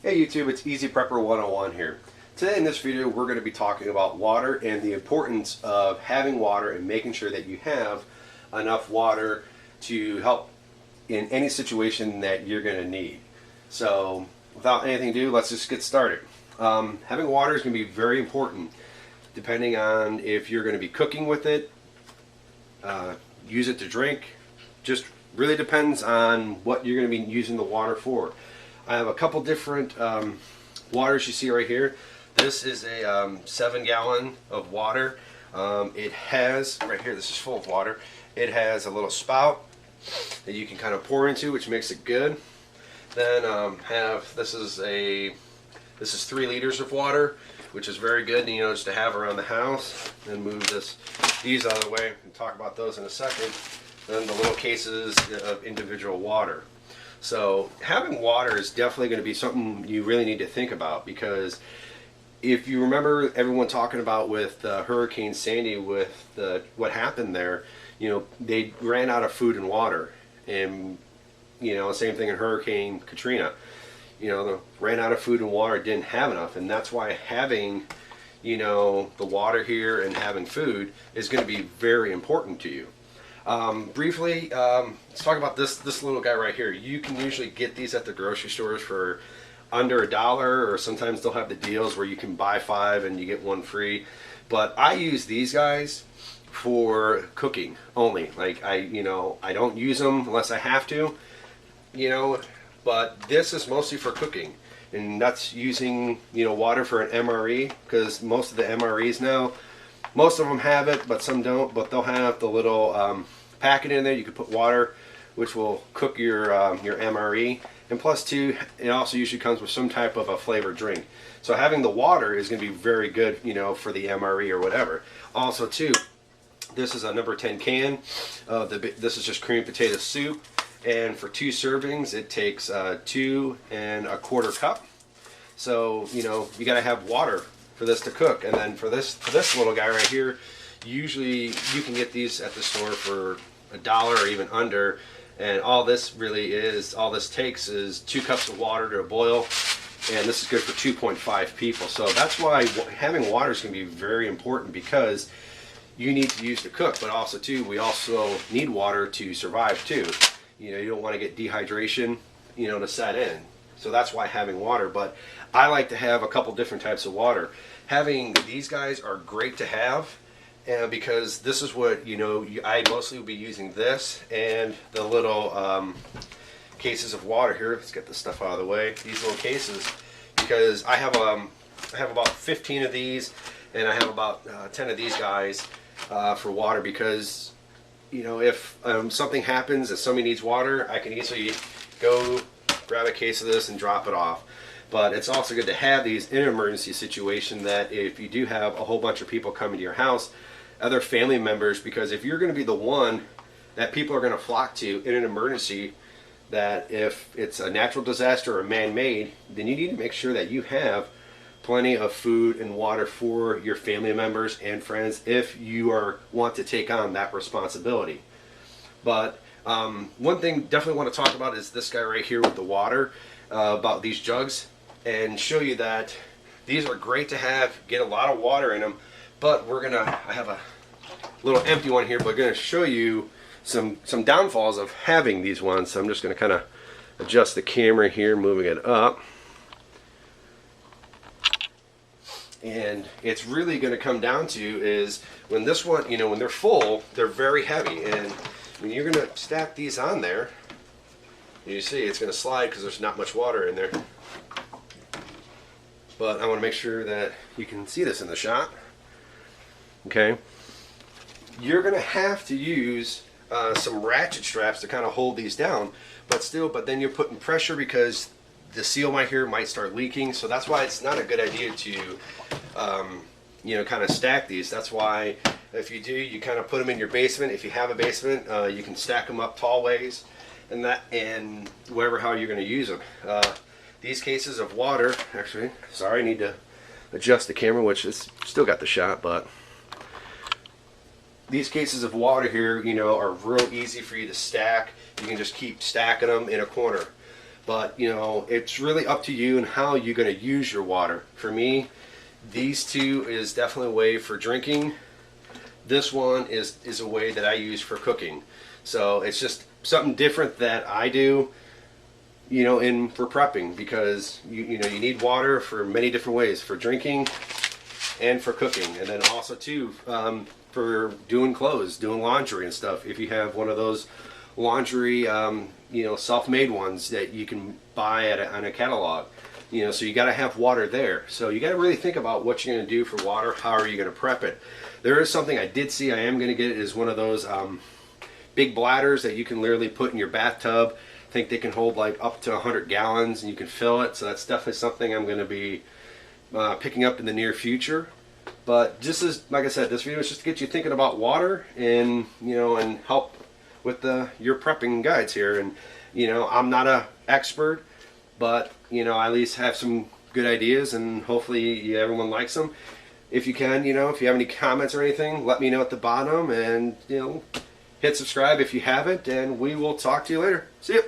Hey YouTube, it's Easy Prepper 101 here. Today in this video we're going to be talking about water and the importance of having water and making sure that you have enough water to help in any situation that you're going to need. So without anything ado, let's just get started. Having water is going to be very important depending on if you're going to be cooking with it, use it to drink. Just really depends on what you're going to be using the water for. I have a couple different waters you see right here. This is a 7-gallon of water. It has, right here, this is full of water. It has a little spout that you can kind of pour into, which makes it good. Then this is 3 liters of water, which is very good, just to have around the house. Then move these out of the way and talk about those in a second. Then the little cases of individual water. So having water is definitely going to be something you really need to think about, because if you remember everyone talking about with Hurricane Sandy, with what happened there, they ran out of food and water. And same thing in Hurricane Katrina, they ran out of food and water, didn't have enough. And that's why having the water here and having food is going to be very important to you. Briefly, let's talk about this little guy right here. You can usually get these at the grocery stores for under $1, or sometimes they'll have the deals where you can buy 5 and you get 1 free. But I use these guys for cooking only. Like I don't use them unless I have to, but this is mostly for cooking. And that's using, water for an MRE, because most of the MREs now, most of them have it, but some don't. But they'll have the little packet in there. You can put water, which will cook your MRE. And plus, too, it also usually comes with some type of a flavored drink. So having the water is going to be very good, for the MRE or whatever. Also, too, this is a number 10 can. This is just cream potato soup. And for 2 servings, it takes 2 1/4 cup. So, you got to have water for this to cook. And then for this little guy right here, usually you can get these at the store for $1 or even under. And all this takes is 2 cups of water to a boil. And this is good for 2.5 people. So that's why having water is going to be very important, because you need to use to cook, but also too, we also need water to survive too. You don't want to get dehydration, to set in. So that's why having water. But I like to have a couple different types of water. Having these guys are great to have, because this is what, I mostly will be using this and the little cases of water here. Let's get this stuff out of the way. These little cases, because I have about 15 of these, and I have about 10 of these guys for water, because if something happens, if somebody needs water, I can easily go grab a case of this and drop it off. But it's also good to have these in an emergency situation, that if you do have a whole bunch of people coming to your house, other family members, because if you're going to be the one that people are going to flock to in an emergency, that if it's a natural disaster or man-made, then you need to make sure that you have plenty of food and water for your family members and friends if you want to take on that responsibility. But one thing definitely want to talk about is this guy right here with the water, about these jugs, and show you that these are great to have, get a lot of water in them. But I have a little empty one here, but going to show you some downfalls of having these ones. So I'm just going to kind of adjust the camera here, moving it up. And it's really going to come down to is when this one, when they're full, they're very heavy. And when you're going to stack these on there, you see it's going to slide because there's not much water in there. But I want to make sure that you can see this in the shot. Okay, you're going to have to use some ratchet straps to kind of hold these down, but then you're putting pressure, because the seal might start leaking. So that's why it's not a good idea to kind of stack these. That's why if you do, you kind of put them in your basement. If you have a basement, you can stack them up tall ways, and how you're going to use them. These cases of water, actually, sorry, I need to adjust the camera, which is still got the shot, but these cases of water here, are real easy for you to stack. You can just keep stacking them in a corner. But you know, it's really up to you and how you're going to use your water. For me, these two is definitely a way for drinking. This one is a way that I use for cooking. So it's just something different that I do, you know, in for prepping, because you know, you need water for many different ways, for drinking and for cooking, and then also too for doing clothes, doing laundry and stuff. If you have one of those laundry, you know, self-made ones that you can buy on a catalog, you know, so you got to have water there. So you got to really think about what you're going to do for water. How are you going to prep it? There is something I did see I am going to get, is one of those big bladders that you can literally put in your bathtub. I think they can hold like up to 100 gallons and you can fill it. So that's definitely something I'm going to be picking up in the near future. But just as, like I said, this video is just to get you thinking about water, and you know, and help with your prepping guides here. And you know, I'm not an expert, but you know, I at least have some good ideas, and hopefully everyone likes them. If you can, you know, if you have any comments or anything, let me know at the bottom, and you know, hit subscribe if you haven't, and we will talk to you later. See you.